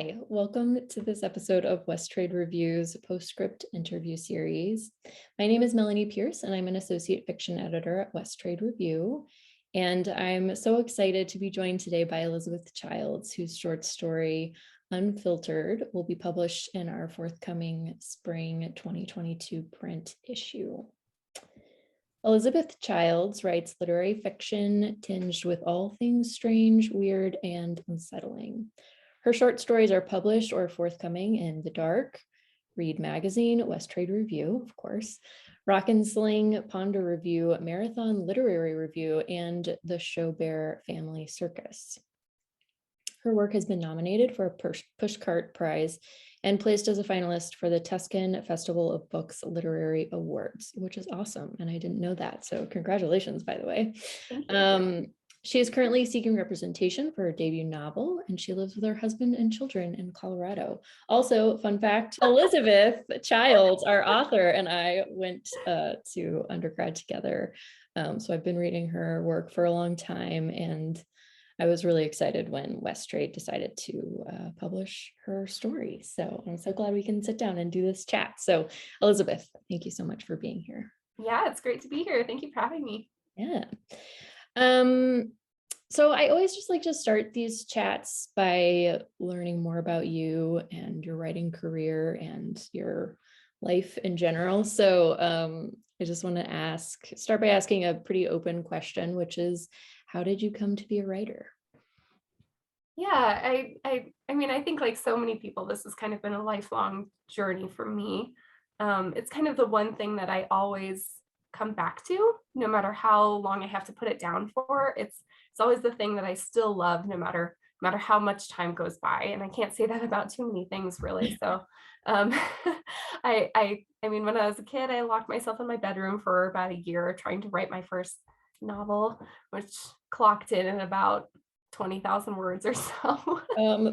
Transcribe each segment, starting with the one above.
Hi, welcome to this episode of West Trade Review's PostScript interview series. My name is Melanie Pierce, and I'm an associate fiction editor at West Trade Review. And I'm so excited to be joined today by Elizabeth Childs, whose short story, Unfiltered, will be published in our forthcoming spring 2022 print issue. Elizabeth Childs writes literary fiction tinged with all things strange, weird, and unsettling. Her short stories are published or forthcoming in The Dark, Read Magazine, West Trade Review, of course, Rock and Sling, Ponder Review, Marathon Literary Review, and the Showbear Family Circus. Her work has been nominated for a Pushcart Prize and placed as a finalist for the Tuscan Festival of Books Literary Awards, which is awesome. And I didn't know that. So congratulations, by the way. She is currently seeking representation for her debut novel, and she lives with her husband and children in Colorado. Also, fun fact, Elizabeth Childs, our author, and I went to undergrad together. So I've been reading her work for a long time, and I was really excited when West Trade decided to publish her story. So I'm so glad we can sit down and do this chat. So Elizabeth, thank you so much for being here. Yeah, it's great to be here. Thank you for having me. Yeah. So I always just like to start these chats by learning more about you and your writing career and your life in general. So I just want to start by asking a pretty open question, which is, how did you come to be a writer? Yeah, I mean, I think like so many people, this has kind of been a lifelong journey for me. It's kind of the one thing that I always come back to, no matter how long I have to put it down for. It's always the thing that I still love, no matter how much time goes by. And I can't say that about too many things, really. So, I mean, when I was a kid, I locked myself in my bedroom for about a year trying to write my first novel, which clocked in at about 20,000 words or so.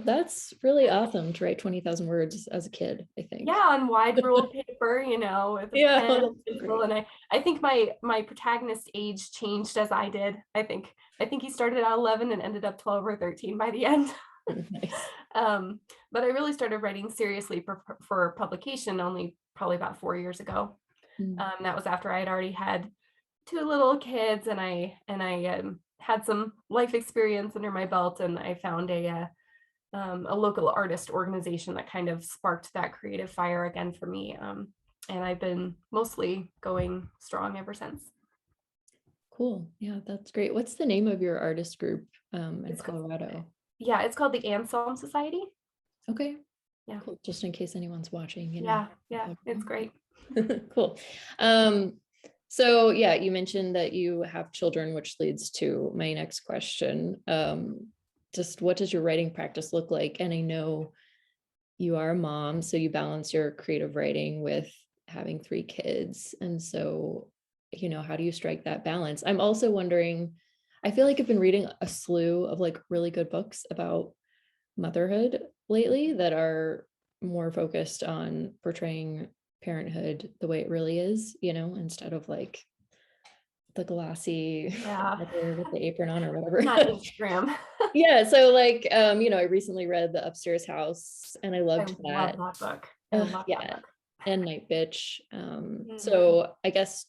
That's really awesome to write 20,000 words as a kid, I think. Yeah, on wide ruled paper, with a pen and pencil. And I think my protagonist age changed as I did. I think he started at 11 and ended up 12 or 13 by the end. Nice. But I really started writing seriously for publication only probably about 4 years ago. That was after I had already had 2 little kids, and I had some life experience under my belt, and I found a local artist organization that kind of sparked that creative fire again for me. And I've been mostly going strong ever since. Cool. Yeah, that's great. What's the name of your artist group in Colorado? Yeah, it's called the Anselm Society. Okay. Yeah. Cool. Just in case anyone's watching. Yeah, it's great. Cool. So yeah, you mentioned that you have children, which leads to my next question. Just what does your writing practice look like? And I know you are a mom, so you balance your creative writing with having 3 kids. And so, how do you strike that balance? I'm also wondering, I feel like I've been reading a slew of like really good books about motherhood lately that are more focused on portraying parenthood the way it really is, instead of like the glossy mother with the apron on or whatever. Not Instagram. Yeah, so like I recently read The Upstairs House and I loved that. Love that book. Yeah. And Night Bitch. So I guess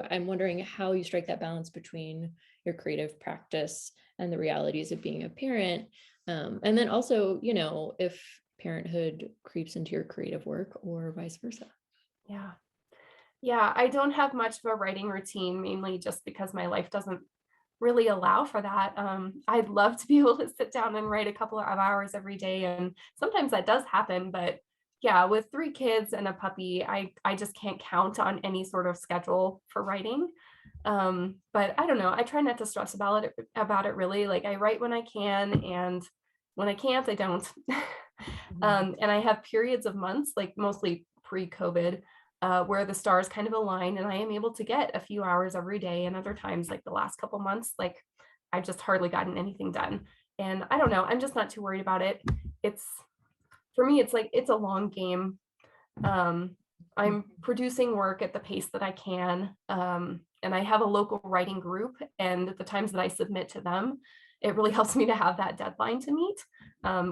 I'm wondering how you strike that balance between your creative practice and the realities of being a parent. And then also, if parenthood creeps into your creative work or vice versa. Yeah, I don't have much of a writing routine, mainly just because my life doesn't really allow for that. I'd love to be able to sit down and write a couple of hours every day, and sometimes that does happen, but yeah, with 3 kids and a puppy, I just can't count on any sort of schedule for writing. But I don't know, I try not to stress about it really. Like, I write when I can, and when I can't, I don't. And I have periods of months, like mostly pre-COVID, where the stars kind of align and I am able to get a few hours every day, and other times, like the last couple months, like I've just hardly gotten anything done. And I don't know, I'm just not too worried about it. For me, it's like, it's a long game. I'm producing work at the pace that I can. And I have a local writing group, and at the times that I submit to them, it really helps me to have that deadline to meet,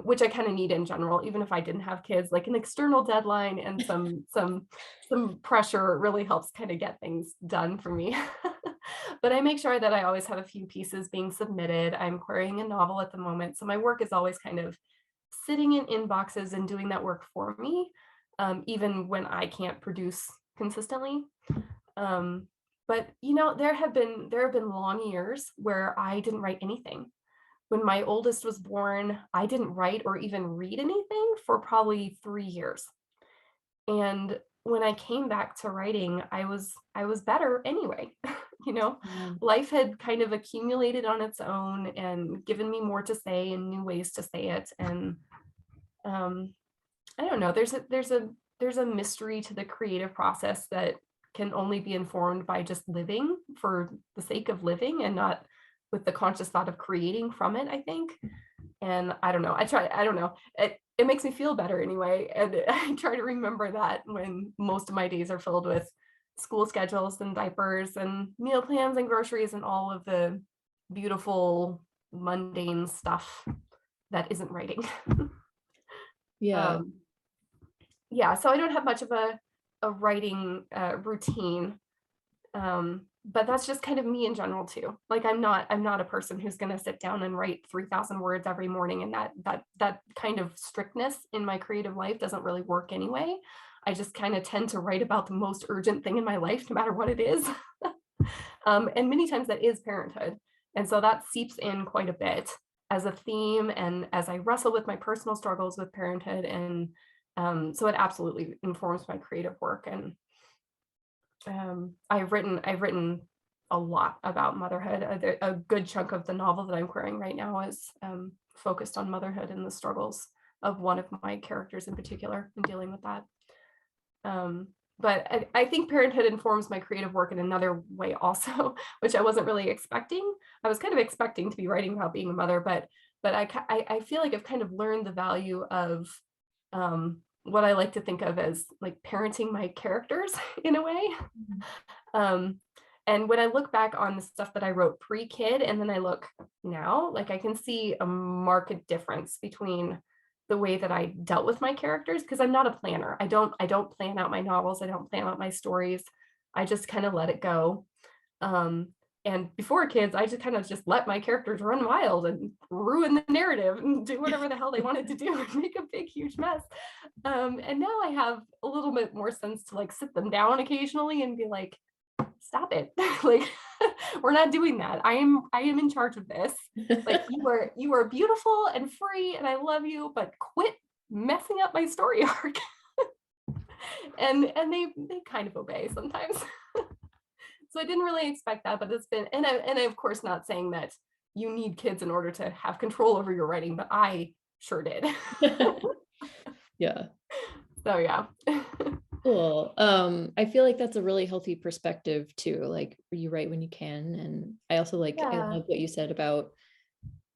which I kind of need in general, even if I didn't have kids, like an external deadline and some pressure really helps kind of get things done for me. But I make sure that I always have a few pieces being submitted. I'm querying a novel at the moment, so my work is always kind of sitting in inboxes and doing that work for me, even when I can't produce consistently. Um, but there have been long years where I didn't write anything. When my oldest was born, I didn't write or even read anything for probably 3 years. And when I came back to writing, I was better anyway. you know, Yeah. life had kind of accumulated on its own and given me more to say and new ways to say it. And um, I don't know, there's a mystery to the creative process that can only be informed by just living for the sake of living and not with the conscious thought of creating from it, I think. And I don't know. I don't know. It makes me feel better anyway. And I try to remember that when most of my days are filled with school schedules and diapers and meal plans and groceries and all of the beautiful mundane stuff that isn't writing. Yeah. um, yeah, so I don't have much of a writing routine. But that's just kind of me in general too. Like I'm not a person who's going to sit down and write 3,000 words every morning, and that kind of strictness in my creative life doesn't really work anyway. I just kind of tend to write about the most urgent thing in my life, no matter what it is. And many times that is parenthood. And so that seeps in quite a bit as a theme and as I wrestle with my personal struggles with parenthood. And so it absolutely informs my creative work. And I've written a lot about motherhood. A good chunk of the novel that I'm querying right now is focused on motherhood and the struggles of one of my characters in particular and dealing with that. Um, but I think parenthood informs my creative work in another way also, which I wasn't really expecting. I was kind of expecting to be writing about being a mother, but I feel like I've kind of learned the value of what I like to think of as like parenting my characters in a way. Mhm. Um, and when I look back on the stuff that I wrote pre-kid and then I look now, like I can see a marked difference between the way that I dealt with my characters because I'm not a planner. I don't plan out my novels. I don't plan out my stories. I just kind of let it go. Um, and before kids, I just kind of just let my characters run wild and ruin the narrative and do whatever the hell they wanted to do and make a big, huge mess. And now I have a little bit more sense to like sit them down occasionally and be like, stop it. Like we're not doing that. I am in charge of this. Like you are beautiful and free and I love you, but quit messing up my story arc. And they kind of obey sometimes. So I didn't really expect that, but it's been and I of course not saying that you need kids in order to have control over your writing, but I sure did. Yeah. So yeah. Cool. I feel like that's a really healthy perspective too. Like you write when you can. And I also I Yeah. love what you said about,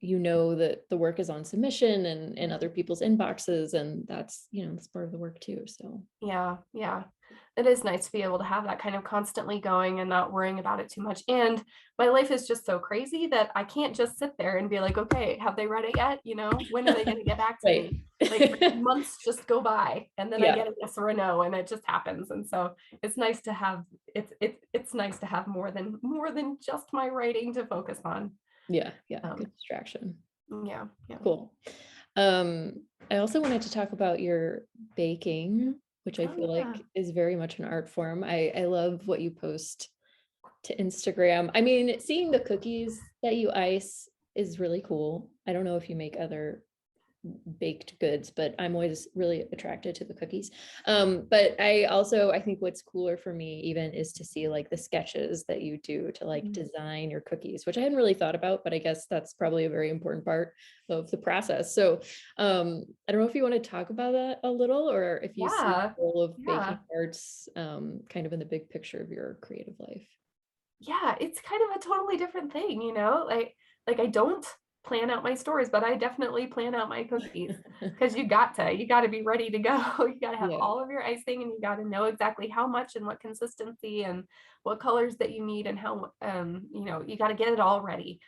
that the work is on submission and in other people's inboxes. And that's part of the work too. So Yeah, yeah. It is nice to be able to have that kind of constantly going and not worrying about it too much. And my life is just so crazy that I can't just sit there and be like, okay, have they read it yet? When are they going to get back to right. me? Like months just go by and then I Yeah. get a yes or a no and it just happens. And so it's nice to have it's nice to have more than just my writing to focus on. Yeah. Yeah. Um, Good distraction. yeah, yeah. Cool. Um, I also wanted to talk about your baking, which I Oh feel yeah. like is very much an art form. I love what you post to Instagram. I mean, seeing the cookies that you ice is really cool. I don't know if you make other baked goods, but I'm always really attracted to the cookies. But I think what's cooler for me even is to see like the sketches that you do to like Mhm. design your cookies, which I hadn't really thought about, but I guess that's probably a very important part of the process. So I don't know if you want to talk about that a little, or if you see Yeah. the role of Yeah. baking arts kind of in the big picture of your creative life. Yeah, it's kind of a totally different thing. Like I don't plan out my stories, but I definitely plan out my cookies because you got to be ready to go. You got to have Yeah. all of your icing and you got to know exactly how much and what consistency and what colors that you need and how you got to get it all ready.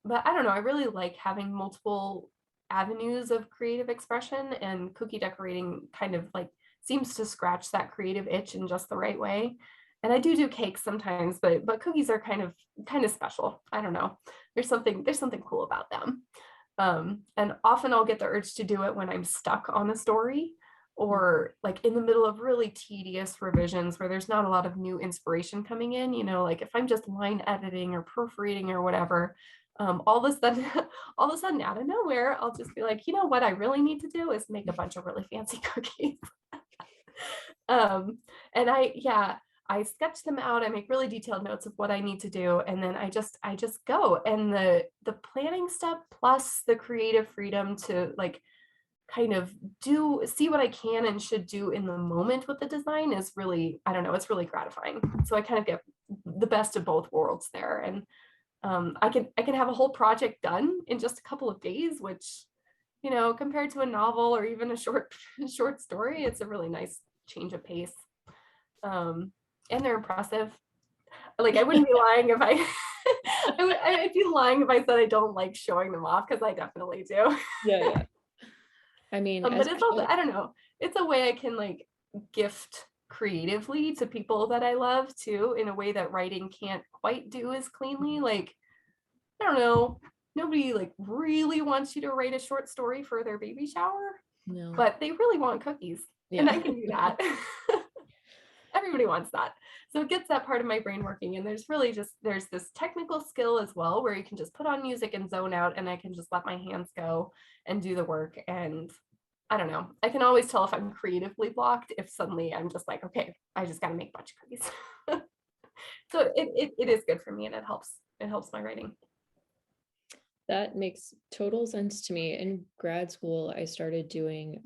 but I don't know, I really like having multiple avenues of creative expression, and cookie decorating kind of like seems to scratch that creative itch in just the right way. And I do cakes sometimes, but cookies are kind of special. I don't know. There's something cool about them. And often I'll get the urge to do it when I'm stuck on a story, or like in the middle of really tedious revisions where there's not a lot of new inspiration coming in, like if I'm just line editing or proofreading or whatever, all of a sudden, all of a sudden out of nowhere, I'll just be like, what I really need to do is make a bunch of really fancy cookies. Um, and yeah, I sketch them out. I make really detailed notes of what I need to do, and then I just go. And the planning step plus the creative freedom to like kind of see what I can and should do in the moment with the design is really, I don't know, it's really gratifying. So I kind of get the best of both worlds there. And I can have a whole project done in just a couple of days, which, compared to a novel or even a short story, it's a really nice change of pace. Um, and they're impressive. Like I wouldn't be lying if I'd be lying if I said I don't like showing them off, because I definitely do. Yeah. I mean, But it's also, especially, I don't know, it's a way I can like gift creatively to people that I love too, in a way that writing can't quite do as cleanly. Like, I don't know, nobody like really wants you to write a short story for their baby shower, no, but they really want cookies, and yeah. I can do that. Everybody wants that. So it gets that part of my brain working. And there's this technical skill as well, where you can just put on music and zone out, and I can just let my hands go and do the work. And I don't know, I can always tell if I'm creatively blocked if suddenly I'm just like, okay, I just got to make a bunch of cookies. So it is good for me, and it helps my writing. That makes total sense to me. In grad school, I started doing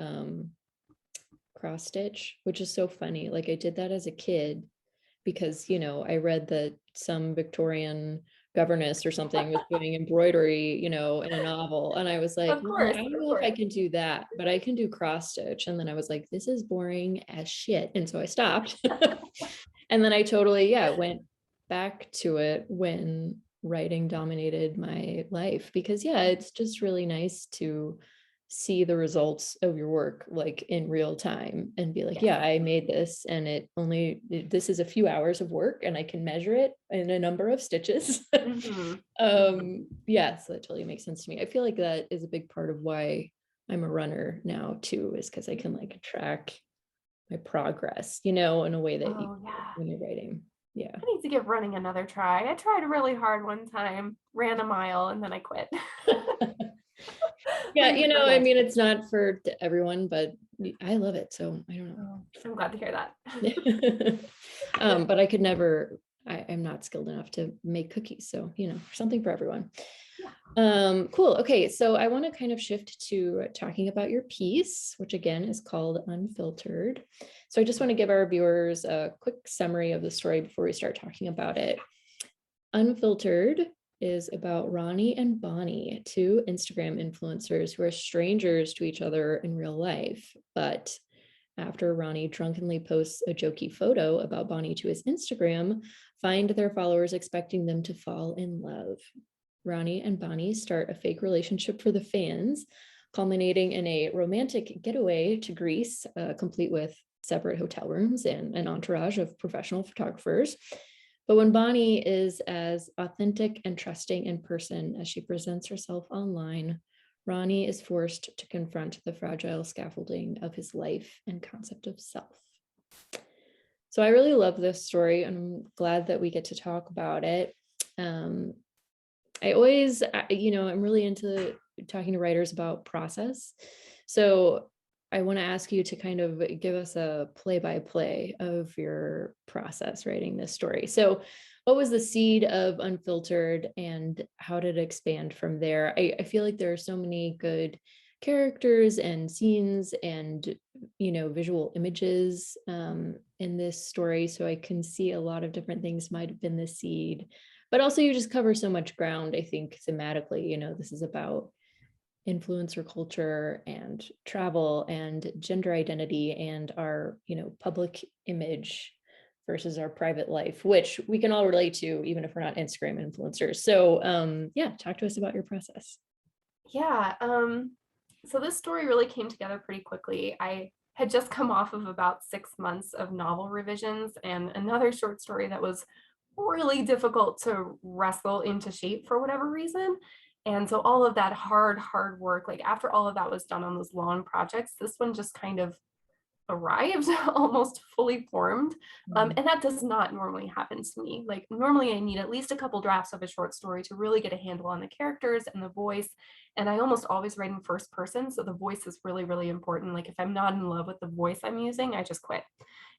cross stitch, which is so funny. Like I did that as a kid because, I read that some Victorian governess or something was doing embroidery, in a novel. And I was like, Of well, course, I don't of know if I course. can do that, but I can do cross stitch. And then I was like, this is boring as shit. And so I stopped. And then I totally, yeah, went back to it when writing dominated my life because, yeah, it's just really nice to see the results of your work like in real time and be like, Yes. yeah, I made this and this is a few hours of work and I can measure it in a number of stitches. Mhm. Yeah, so that totally makes sense to me. I feel like that is a big part of why I'm a runner now too, is because I can like track my progress, in a way that you Oh can't yeah. when you're writing. Yeah. I need to give running another try. I tried really hard one time, ran a mile, and then I quit. I Yeah, need to go I again. mean, it's not for everyone, but I love it. So I don't Oh, I'm glad to hear that. know. But I could never, I'm not skilled enough to make cookies. So, something for everyone. Yeah. Cool. Okay. So I want to kind of shift to talking about your piece, which again is called Unfiltered. So I just want to give our viewers a quick summary of the story before we start talking about it. Unfiltered is about Ronnie and Bonnie, two Instagram influencers who are strangers to each other in real life. But after Ronnie drunkenly posts a jokey photo about Bonnie to his Instagram, find their followers expecting them to fall in love. Ronnie and Bonnie start a fake relationship for the fans, culminating in a romantic getaway to Greece, complete with separate hotel rooms and an entourage of professional photographers. But when Bonnie is as authentic and trusting in person as she presents herself online, Ronnie is forced to confront the fragile scaffolding of his life and concept of self. So I really love this story, and I'm glad that we get to talk about it. Um, I always, I'm really into talking to writers about process. So I want to ask you to kind of give us a play-by-play of your process writing this story. So what was the seed of Unfiltered and how did it expand from there? I feel like there are so many good characters and scenes and, visual images in this story. So I can see a lot of different things might have been the seed, but also you just cover so much ground, I think, thematically. This is about influencer culture and travel and gender identity and our, public image. versus our private life, which we can all relate to, even if we're not Instagram influencers. So yeah, talk to us about your process. Yeah. So this story really came together pretty quickly. I had just come off of about 6 months of novel revisions and another short story that was really difficult to wrestle into shape for whatever reason. And so all of that hard work, like after all of that was done on those long projects, this one just kind of arrived almost fully formed. Mm. And that does not normally happen to me. Like normally I need at least a couple drafts of a short story to really get a handle on the characters and the voice. And I almost always write in first person. So the voice is really, really important. Like if I'm not in love with the voice I'm using, I just quit.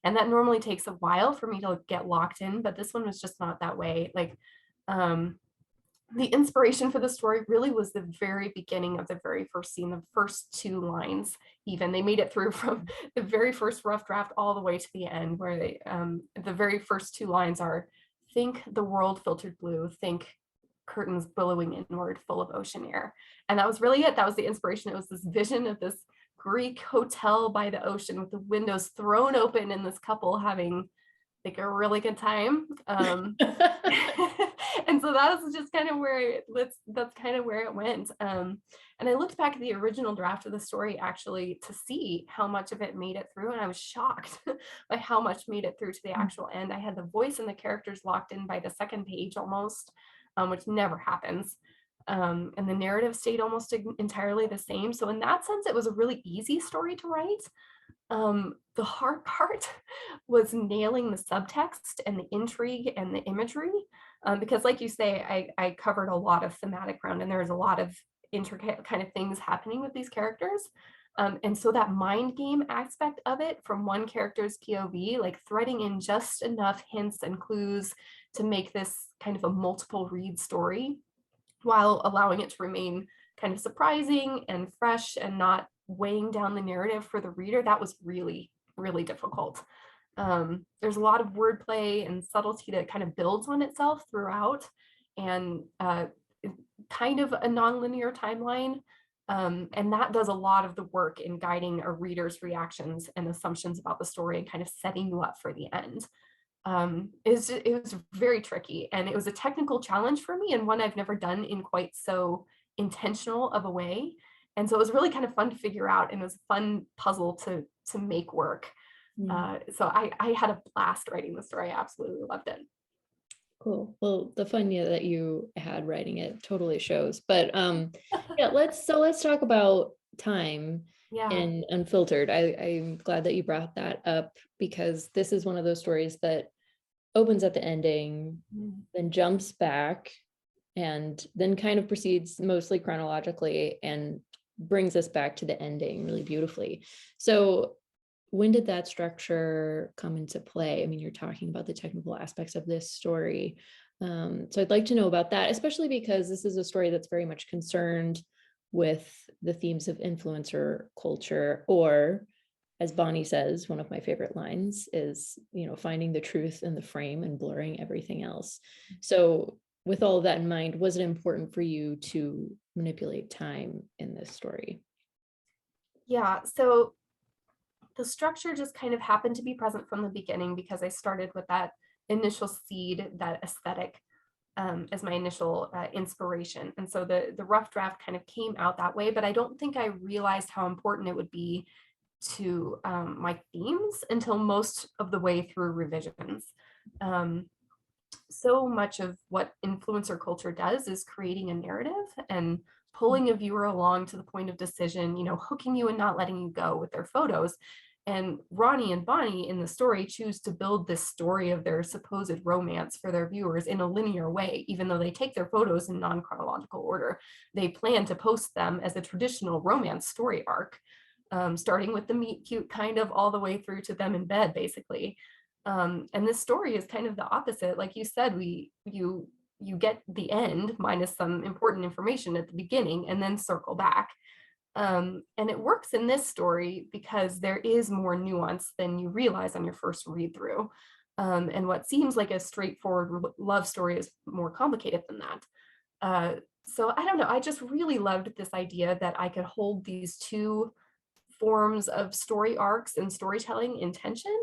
And that normally takes a while for me to get locked in, but this one was just not that way. Like um the inspiration for the story really was the very beginning of the very first scene, the first two lines. Even they made it through from the very first rough draft all the way to the end, where they the very first two lines are, think the world filtered blue, think curtains billowing inward full of ocean air. And that was really it. That was the inspiration. It was this vision of this Greek hotel by the ocean with the windows thrown open and this couple having like a really good time. And so that was just kind of that's kind of where it went. And I looked back at the original draft of the story actually to see how much of it made it through, and I was shocked by how much made it through to the actual end. I had the voice and the characters locked in by the second page almost, which never happens. And the narrative stayed almost entirely the same. So in that sense, it was a really easy story to write. The hard part was nailing the subtext and the intrigue and the imagery, because like you say, I covered a lot of thematic ground and there's a lot of intricate kind of things happening with these characters. And so that mind game aspect of it from one character's POV, like threading in just enough hints and clues to make this kind of a multiple read story while allowing it to remain kind of surprising and fresh and not weighing down the narrative for the reader, that was really, really difficult. There's a lot of wordplay and subtlety that kind of builds on itself throughout, and kind of a nonlinear timeline. And that does a lot of the work in guiding a reader's reactions and assumptions about the story and kind of setting you up for the end. It was very tricky, and it was a technical challenge for me and one I've never done in quite so intentional of a way. And so it was really kind of fun to figure out, and it was a fun puzzle to make work. Mm. So I had a blast writing the story. I absolutely loved it. Cool. Well, the fun that you had writing it totally shows. But yeah, let's talk about time Yeah. in Unfiltered. I'm glad that you brought that up, because this is one of those stories that opens at the ending, Mm. then jumps back, and then kind of proceeds mostly chronologically and brings us back to the ending really beautifully. So when did that structure come into play? I mean, you're talking about the technical aspects of this story. So I'd like to know about that, especially because this is a story that's very much concerned with the themes of influencer culture, or as Bonnie says, one of my favorite lines is, finding the truth in the frame and blurring everything else. So with all of that in mind, was it important for you to manipulate time in this story? Yeah. So the structure just kind of happened to be present from the beginning because I started with that initial seed, that aesthetic, as my initial inspiration. And so the rough draft kind of came out that way, but I don't think I realized how important it would be to my themes until most of the way through revisions. So much of what influencer culture does is creating a narrative and pulling a viewer along to the point of decision, hooking you and not letting you go with their photos. And Ronnie and Bonnie in the story choose to build this story of their supposed romance for their viewers in a linear way, even though they take their photos in non-chronological order. They plan to post them as a traditional romance story arc, starting with the meet cute kind of all the way through to them in bed, basically. And this story is kind of the opposite. Like you said, you get the end minus some important information at the beginning and then circle back. And it works in this story because there is more nuance than you realize on your first read through. And what seems like a straightforward love story is more complicated than that. So I don't know. I just really loved this idea that I could hold these two forms of story arcs and storytelling in tension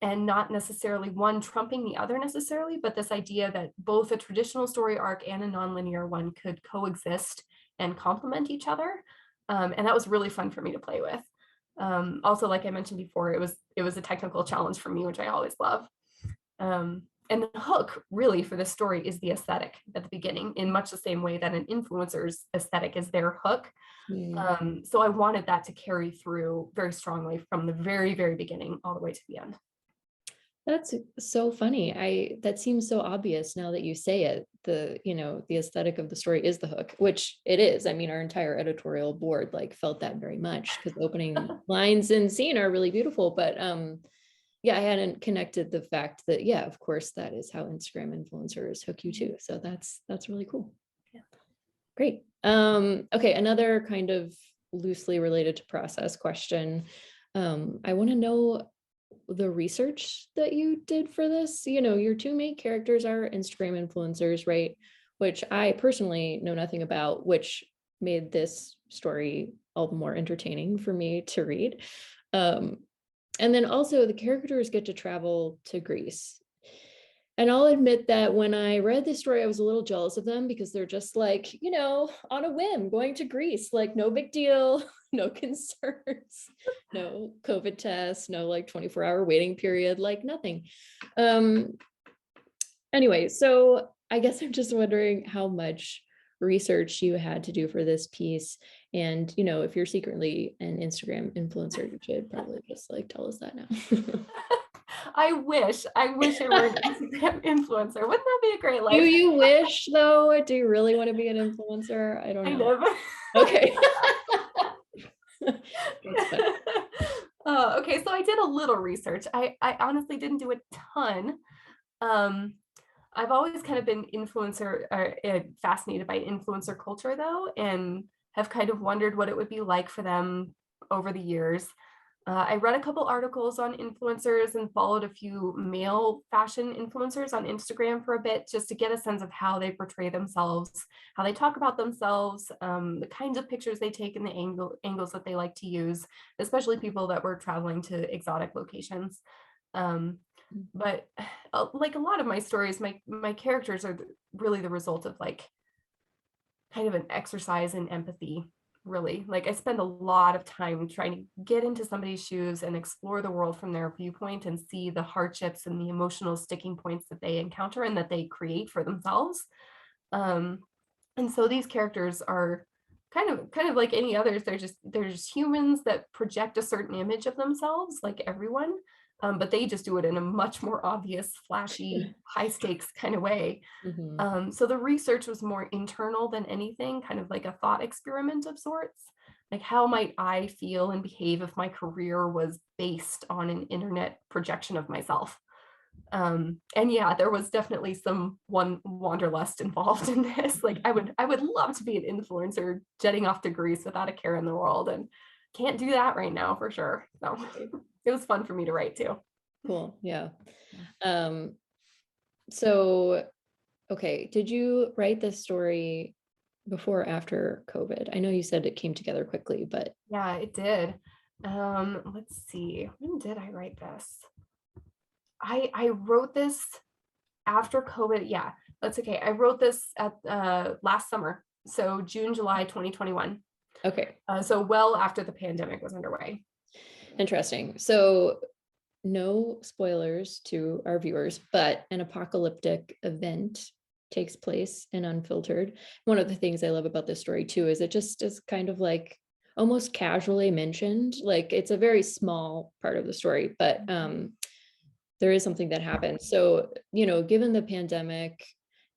and not necessarily one trumping the other necessarily, but this idea that both a traditional story arc and a nonlinear one could coexist and complement each other. And that was really fun for me to play with. Also, like I mentioned before, it was a technical challenge for me, which I always love. And the hook really for this story is the aesthetic at the beginning, in much the same way that an influencer's aesthetic is their hook. So I wanted that to carry through very strongly from the very, very beginning all the way to the end. That's so funny. That seems so obvious now that you say it. The aesthetic of the story is the hook, which it is. I mean, our entire editorial board like felt that very much because opening lines and scene are really beautiful. But yeah, I hadn't connected the fact that, yeah, of course, that is how Instagram influencers hook you too. So that's really cool. Yeah. Great. Okay, another kind of loosely related to process question. I want to know the research that you did for this. Your two main characters are Instagram influencers, right? Which I personally know nothing about, which made this story all the more entertaining for me to read. And then also the characters get to travel to Greece. And I'll admit that when I read this story, I was a little jealous of them because they're just like, on a whim going to Greece, like no big deal, no concerns, no COVID tests, no like 24-hour waiting period, like nothing. Anyway, so I guess I'm just wondering how much research you had to do for this piece. And, if you're secretly an Instagram influencer, you should probably just like tell us that now. I wish I were an Instagram influencer. Wouldn't that be a great life? Do you wish though? Do you really want to be an influencer? I don't Kind know. of. Okay. Okay, so I did a little research. I honestly didn't do a ton. I've always kind of been fascinated by influencer culture though, and have kind of wondered what it would be like for them over the years. I read a couple articles on influencers and followed a few male fashion influencers on Instagram for a bit, just to get a sense of how they portray themselves, how they talk about themselves, the kinds of pictures they take and the angles that they like to use, especially people that were traveling to exotic locations. But like a lot of my stories, my characters are really the result of like kind of an exercise in empathy, really. Like I spend a lot of time trying to get into somebody's shoes and explore the world from their viewpoint and see the hardships and the emotional sticking points that they encounter and that they create for themselves. And so these characters are kind of like any others. They're just humans that project a certain image of themselves, like everyone. But they just do it in a much more obvious, flashy, high stakes kind of way. So the research was more internal than anything, kind of like a thought experiment of sorts. Like, how might I feel and behave if my career was based on an internet projection of myself? And yeah, there was definitely some wanderlust involved in this. Like, I would love to be an influencer jetting off to Greece without a care in the world, and can't do that right now for sure. So it was fun for me to write too. Cool. Yeah. So, okay. Did you write this story before or after COVID? I know you said it came together quickly, but Yeah, it did. Let's see. When did I write this? I wrote this after COVID. Yeah, that's okay. I wrote this at last summer. So June, July 2021. okay. So well after the pandemic was underway. Interesting. So no spoilers to our viewers, but an apocalyptic event takes place in Unfiltered. One of the things I love about this story too is it just is kind of like almost casually mentioned. Like it's a very small part of the story, but there is something that happens. So, given the pandemic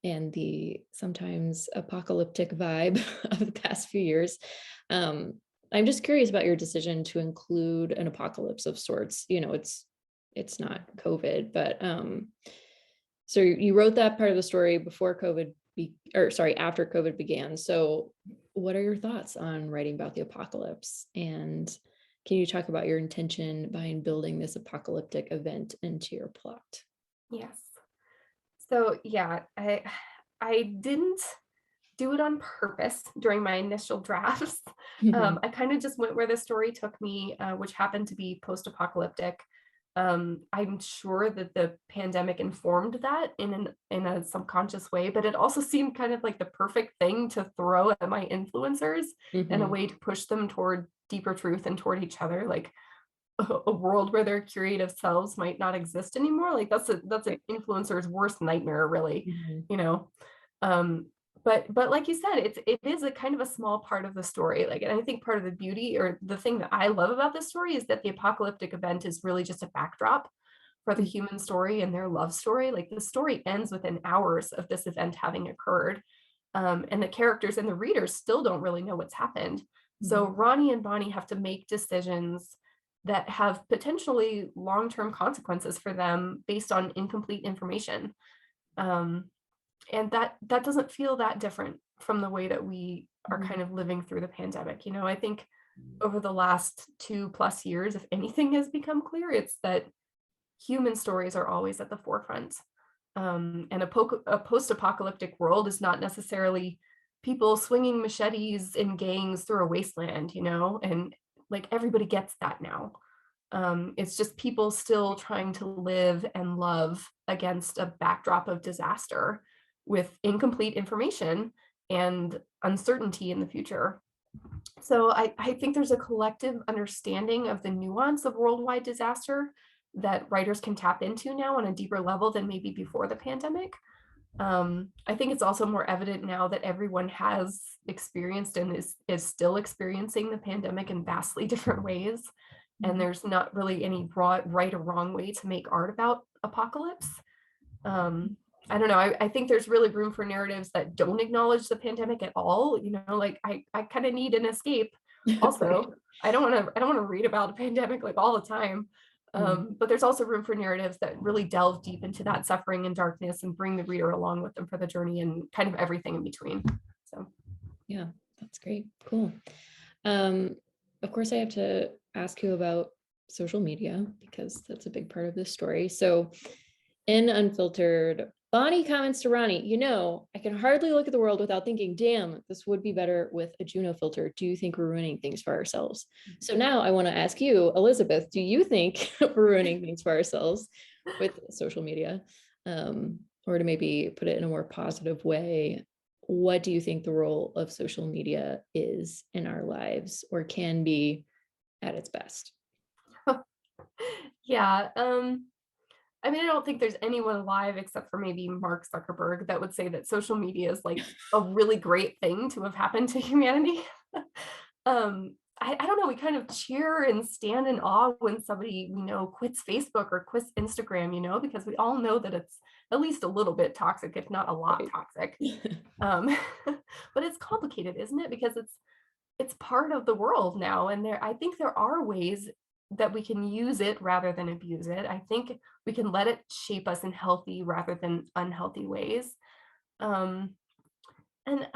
and the sometimes apocalyptic vibe of the past few years, I'm just curious about your decision to include an apocalypse of sorts. It's not COVID, but so you wrote that part of the story before COVID after COVID began. So what are your thoughts on writing about the apocalypse? And can you talk about your intention behind building this apocalyptic event into your plot? Yes. So yeah, I didn't do it on purpose during my initial drafts. I kind of just went where the story took me, which happened to be post-apocalyptic. I'm sure that the pandemic informed that in a subconscious way, but it also seemed kind of like the perfect thing to throw at my influencers and a Mhm. way to push them toward deeper truth and toward each other, like a world where their curative selves might not exist anymore. Like that's an Right. influencer's worst nightmare, really, Mhm. you know. Um, but like you said, it is a kind of a small part of the story. Like, and I think part of the beauty or the thing that I love about this story is that the apocalyptic event is really just a backdrop for the Mm. human story and their love story. Like the story ends within hours of this event having occurred. And the characters and the readers still don't really know what's happened. So Mhm. Ronnie and Bonnie have to make decisions that have potentially long-term consequences for them based on incomplete information. Um, and that doesn't feel that different from the way that we are Mhm. kind of living through the pandemic. You know, I think over the last 2+ years, if anything has become clear, it's that human stories are always at the forefront. And a post-apocalyptic world is not necessarily people swinging machetes in gangs through a wasteland, you know, and like everybody gets that now. It's just people still trying to live and love against a backdrop of disaster with incomplete information and uncertainty in the future. So I think there's a collective understanding of the nuance of worldwide disaster that writers can tap into now on a deeper level than maybe before the pandemic. I think it's also more evident now that everyone has experienced and is still experiencing the pandemic in vastly different ways. And Mhm. there's not really any broad, right or wrong way to make art about apocalypse. Um, I don't know. I think there's really room for narratives that don't acknowledge the pandemic at all. You know, like I kind of need an escape. Right. Also, I don't want to read about a pandemic like all the time. Mm. But there's also room for narratives that really delve deep into that suffering and darkness and bring the reader along with them for the journey and kind of everything in between. So Yeah, that's great. Cool. Um, of course, I have to ask you about social media because that's a big part of this story. So, in Unfiltered, Bonnie comments to Ronnie, I can hardly look at the world without thinking, damn, this would be better with a Juno filter. Do you think we're ruining things for ourselves? So now I want to ask you, Elizabeth, do you think we're ruining things for ourselves with social media? Or to maybe put it in a more positive way, what do you think the role of social media is in our lives or can be at its best? yeah. I mean, I don't think there's anyone alive except for maybe Mark Zuckerberg that would say that social media is like a really great thing to have happened to humanity. I don't know. We kind of cheer and stand in awe when somebody we know quits Facebook or quits Instagram, you know, because we all know that it's at least a little bit toxic, if not a lot Right. toxic. Um, but it's complicated, isn't it? Because it's part of the world now, and I think there are ways that we can use it rather than abuse it. I think we can let it shape us in healthy rather than unhealthy ways. Um, and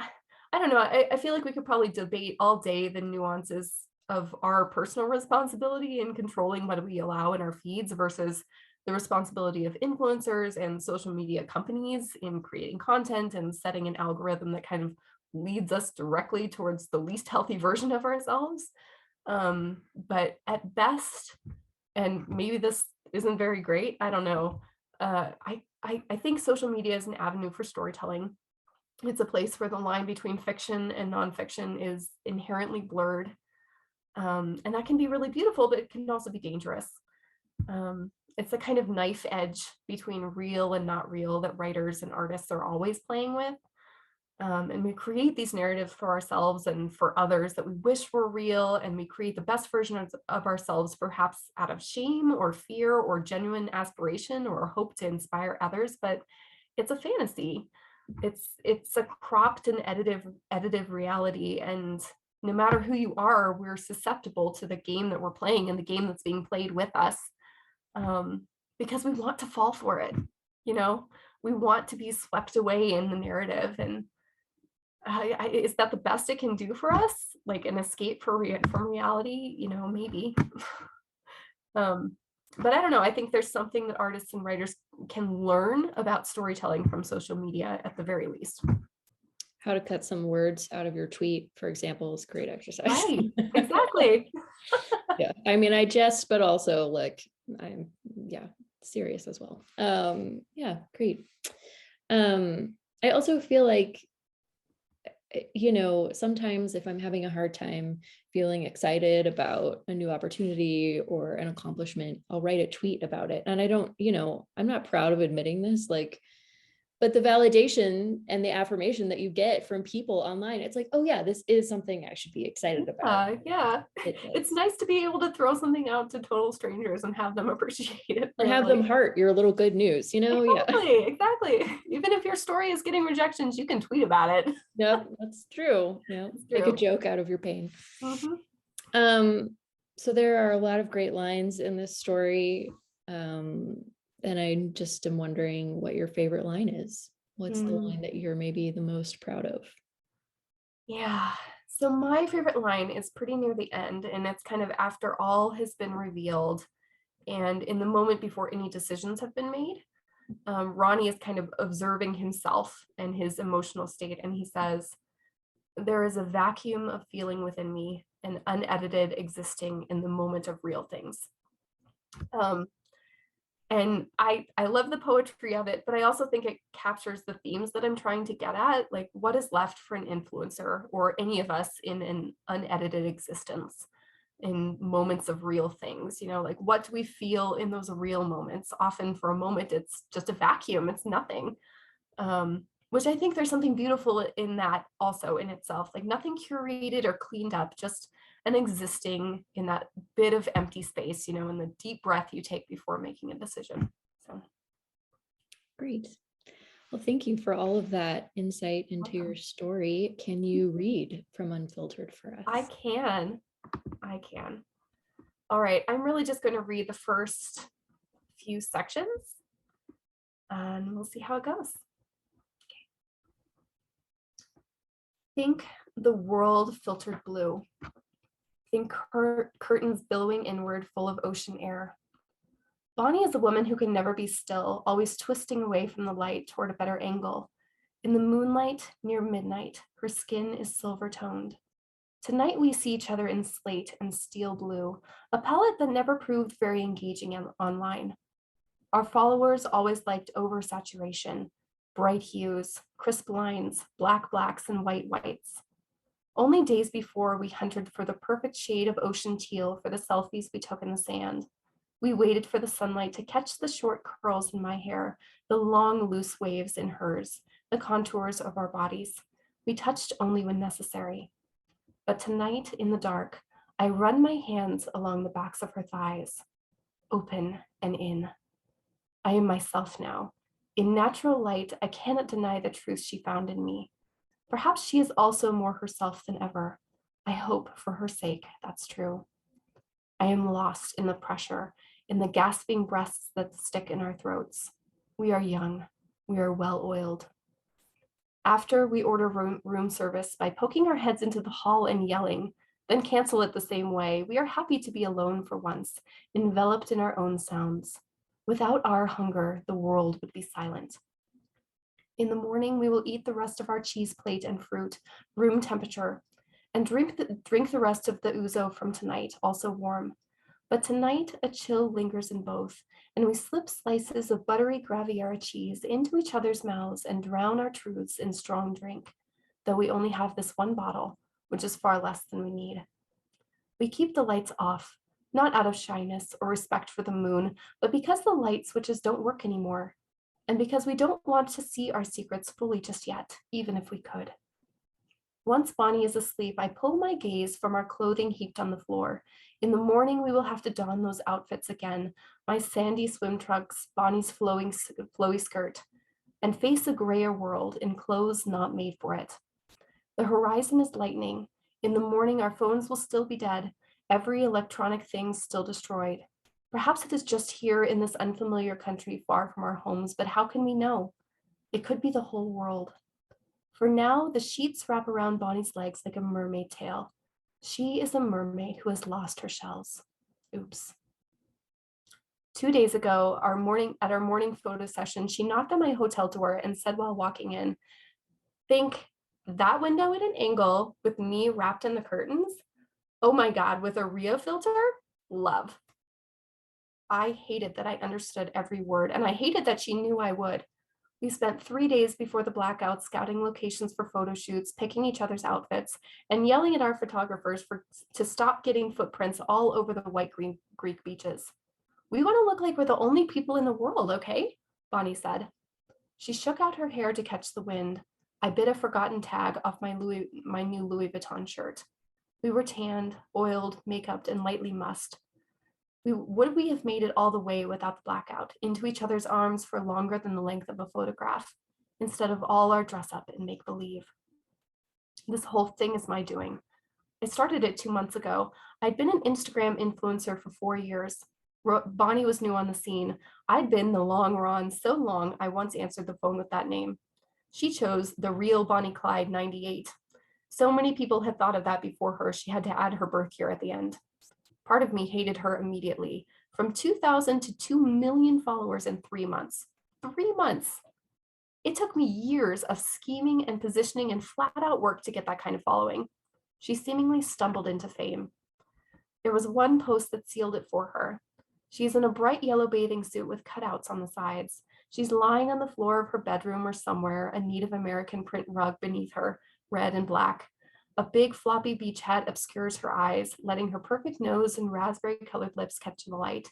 I don't know, I feel like we could probably debate all day the nuances of our personal responsibility in controlling what we allow in our feeds versus the responsibility of influencers and social media companies in creating content and setting an algorithm that kind of leads us directly towards the least healthy version of ourselves. But at best, and maybe this isn't very great, I don't know. I think social media is an avenue for storytelling. It's a place where the line between fiction and nonfiction is inherently blurred. And that can be really beautiful, but it can also be dangerous. It's a kind of knife edge between real and not real that writers and artists are always playing with. And we create these narratives for ourselves and for others that we wish were real, and we create the best version of ourselves, perhaps out of shame or fear or genuine aspiration or hope to inspire others. But it's a fantasy. It's a cropped and edited reality, and no matter who you are, we're susceptible to the game that we're playing and the game that's being played with us, um, because we want to fall for it. You know, we want to be swept away in the narrative, and is that the best it can do for us? Like an escape from reality? You know, maybe. Um, but I don't know. I think there's something that artists and writers can learn about storytelling from social media at the very least. How to cut some words out of your tweet, for example, is great exercise. Right. Exactly. Yeah. I mean, I jest, but also like I'm yeah, serious as well. Yeah, great. I also feel like, sometimes if I'm having a hard time feeling excited about a new opportunity or an accomplishment, I'll write a tweet about it. And I don't, I'm not proud of admitting this, like, but the validation and the affirmation that you get from people online, it's like, oh yeah, this is something I should be excited about. Yeah. It It's does. nice to be able to throw something out to total strangers and have them appreciate it, And have them really. heart your little good news, Yeah. Exactly, exactly. Even if your story is getting rejections, you can tweet about it. Yep, that's true. Yeah. It's Make a true. joke out of your pain. Mhm. So there are a lot of great lines in this story. Um, and I just am wondering what your favorite line is. What's the Mm, line that you're maybe the most proud of? yeah. So my favorite line is pretty near the end, and it's kind of after all has been revealed and in the moment before any decisions have been made. Ronnie is kind of observing himself and his emotional state, and he says, "There is a vacuum of feeling within me, and unedited existing in the moment of real things." Um, and I love the poetry of it, but I also think it captures the themes that I'm trying to get at, like what is left for an influencer or any of us in an unedited existence in moments of real things, like what do we feel in those real moments? Often for a moment, it's just a vacuum, it's nothing. Which I think there's something beautiful in that also in itself, like nothing curated or cleaned up, just an existing in that bit of empty space, and the deep breath you take before making a decision. So Great. Well, thank you for all of that insight into your welcome. story. Can you read from Unfiltered for I us? can. I can. All right. I'm really just going to read the first few sections and we'll see how it goes. Think the world filtered blue. Think curtains billowing inward, full of ocean air. Bonnie is a woman who can never be still, always twisting away from the light toward a better angle. In the moonlight, near midnight, her skin is silver toned. Tonight we see each other in slate and steel blue, a palette that never proved very engaging online. Our followers always liked oversaturation, bright hues, crisp lines, black blacks, and white whites. Only days before, we hunted for the perfect shade of ocean teal for the selfies we took in the sand. We waited for the sunlight to catch the short curls in my hair, the long, loose waves in hers, the contours of our bodies. We touched only when necessary. But tonight, in the dark, I run my hands along the backs of her thighs, open and in. I am myself now. In natural light, I cannot deny the truth she found in me. Perhaps she is also more herself than ever. I hope for her sake that's true. I am lost in the pressure, in the gasping breaths that stick in our throats. We are young. We are well oiled. After we order room service by poking our heads into the hall and yelling, then cancel it the same way, we are happy to be alone for once, enveloped in our own sounds. Without our hunger, the world would be silent. In the morning, we will eat the rest of our cheese plate and fruit, room temperature, and drink the rest of the ouzo from tonight, also warm. But tonight, a chill lingers in both, and we slip slices of buttery Graviera cheese into each other's mouths and drown our truths in strong drink, though we only have this one bottle, which is far less than we need. We keep the lights off, not out of shyness or respect for the moon, but because the light switches don't work anymore, and because we don't want to see our secrets fully just yet, even if we could. Once Bonnie is asleep, I pull my gaze from our clothing heaped on the floor. In the morning, we will have to don those outfits again, my sandy swim trunks, Bonnie's flowy skirt, and face a grayer world in clothes not made for it. The horizon is lightening. In the morning, our phones will still be dead, every electronic thing still destroyed. Perhaps it is just here in this unfamiliar country far from our homes, but how can we know? It could be the whole world. For now, the sheets wrap around Bonnie's legs like a mermaid tail. She is a mermaid who has lost her shells. Oops. 2 days ago, at our morning photo session, she knocked on my hotel door and said while walking in, "Think that window at an angle with me wrapped in the curtains? Oh my God, with a Rio filter? Love." I hated that I understood every word, and I hated that she knew I would. We spent 3 days before the blackout scouting locations for photo shoots, picking each other's outfits, and yelling at our photographers to stop getting footprints all over the white green Greek beaches. We want to look like we're the only people in the world, okay? Bonnie said. She shook out her hair to catch the wind. I bit a forgotten tag off my new Louis Vuitton shirt. We were tanned, oiled, make-upped, and lightly mussed. Would we have made it all the way without the blackout, into each other's arms for longer than the length of a photograph, instead of all our dress up and make-believe? This whole thing is my doing. I started it 2 months ago. I'd been an Instagram influencer for 4 years. Bonnie was new on the scene. I'd been the long Ron so long I once answered the phone with that name. She chose the real Bonnie Clyde 98. So many people had thought of that before her, she had to add her birth year at the end. Part of me hated her immediately. From 2,000 to 2 million followers in 3 months. 3 months. It took me years of scheming and positioning and flat out work to get that kind of following. She seemingly stumbled into fame. There was one post that sealed it for her. She's in a bright yellow bathing suit with cutouts on the sides. She's lying on the floor of her bedroom or somewhere, a Native American print rug beneath her, red and black. A big floppy beach hat obscures her eyes, letting her perfect nose and raspberry-colored lips catch the light.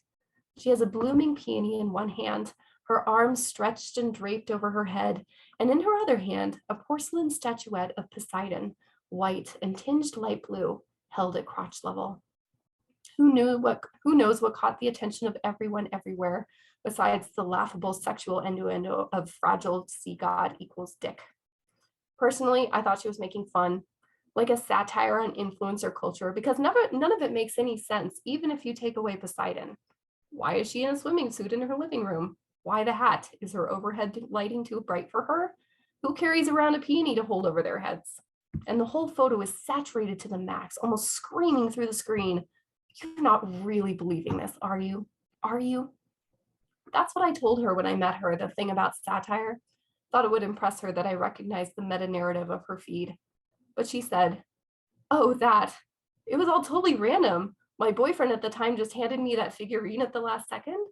She has a blooming peony in one hand, her arms stretched and draped over her head, and in her other hand, a porcelain statuette of Poseidon, white and tinged light blue, held at crotch level. Who knows what caught the attention of everyone everywhere, besides the laughable sexual innuendo of fragile sea god equals dick. Personally, I thought she was making fun, like a satire on influencer culture, because none of it makes any sense, even if you take away Poseidon. Why is she in a swimming suit in her living room? Why the hat? Is her overhead lighting too bright for her? Who carries around a peony to hold over their heads? And the whole photo is saturated to the max, almost screaming through the screen. You're not really believing this, are you? Are you? That's what I told her when I met her, the thing about satire. Thought it would impress her that I recognized the meta-narrative of her feed. But she said, oh, that. It was all totally random. My boyfriend at the time just handed me that figurine at the last second.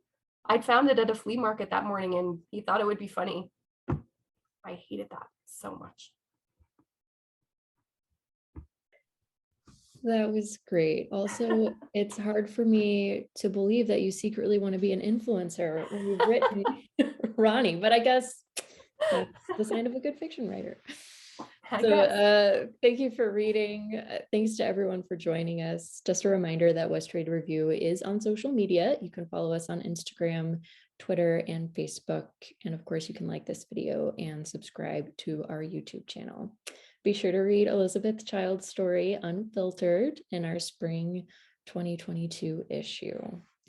I'd found it at a flea market that morning and he thought it would be funny. I hated that so much. That was great. Also, it's hard for me to believe that you secretly want to be an influencer when you've written Ronnie, but I guess that's the sign of a good fiction writer. So thank you for reading. Thanks to everyone for joining us. Just a reminder that West Trade Review is on social media. You can follow us on Instagram, Twitter, and Facebook. And of course, you can like this video and subscribe to our YouTube channel. Be sure to read Elizabeth Child's story, Unfiltered, in our spring 2022 issue.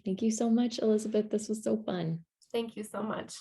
Thank you so much, Elizabeth. This was so fun. Thank you so much.